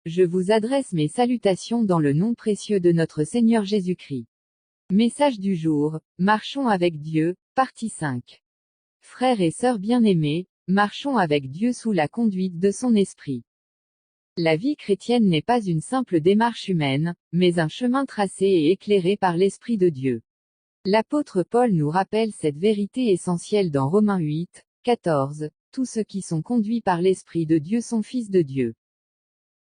Je vous adresse mes salutations dans le nom précieux de notre Seigneur Jésus-Christ. Message du jour, marchons avec Dieu, partie 5. Frères et sœurs bien-aimés, marchons avec Dieu sous la conduite de son esprit. La vie chrétienne n'est pas une simple démarche humaine, mais un chemin tracé et éclairé par l'Esprit de Dieu. L'apôtre Paul nous rappelle cette vérité essentielle dans Romains 8, 14, tous ceux qui sont conduits par l'Esprit de Dieu sont fils de Dieu.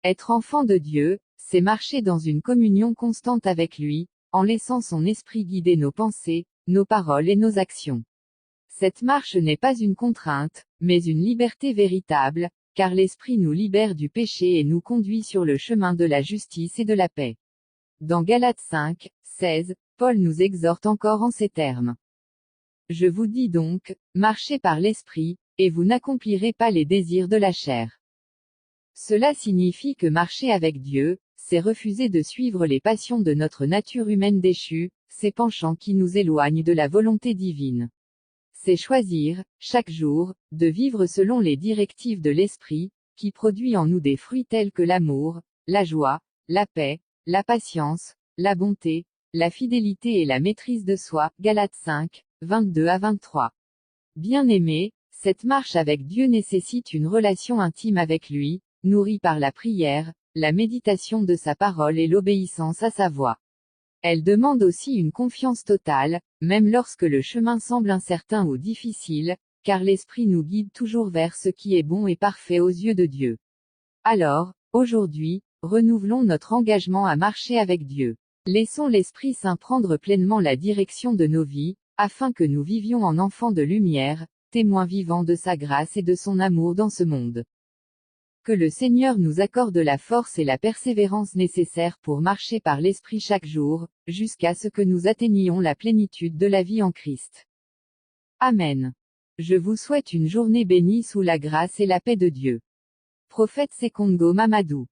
Être enfant de Dieu, c'est marcher dans une communion constante avec lui, en laissant son esprit guider nos pensées, nos paroles et nos actions. Cette marche n'est pas une contrainte, mais une liberté véritable, car l'esprit nous libère du péché et nous conduit sur le chemin de la justice et de la paix. Dans Galates 5, 16, Paul nous exhorte encore en ces termes. Je vous dis donc, marchez par l'esprit, et vous n'accomplirez pas les désirs de la chair. Cela signifie que marcher avec Dieu, c'est refuser de suivre les passions de notre nature humaine déchue, ces penchants qui nous éloignent de la volonté divine. C'est choisir, chaque jour, de vivre selon les directives de l'Esprit, qui produit en nous des fruits tels que l'amour, la joie, la paix, la patience, la bonté, la fidélité et la maîtrise de soi. Galates 5, 22 à 23. Bien-aimés, cette marche avec Dieu nécessite une relation intime avec lui, nourrie par la prière, la méditation de sa parole et l'obéissance à sa voix. Elle demande aussi une confiance totale, même lorsque le chemin semble incertain ou difficile, car l'Esprit nous guide toujours vers ce qui est bon et parfait aux yeux de Dieu. Alors, aujourd'hui, renouvelons notre engagement à marcher avec Dieu. Laissons l'Esprit Saint prendre pleinement la direction de nos vies, afin que nous vivions en enfants de lumière, témoins vivants de sa grâce et de son amour dans ce monde. Que le Seigneur nous accorde la force et la persévérance nécessaires pour marcher par l'Esprit chaque jour, jusqu'à ce que nous atteignions la plénitude de la vie en Christ. Amen. Je vous souhaite une journée bénie sous la grâce et la paix de Dieu. Prophète Sekongo Mamadou.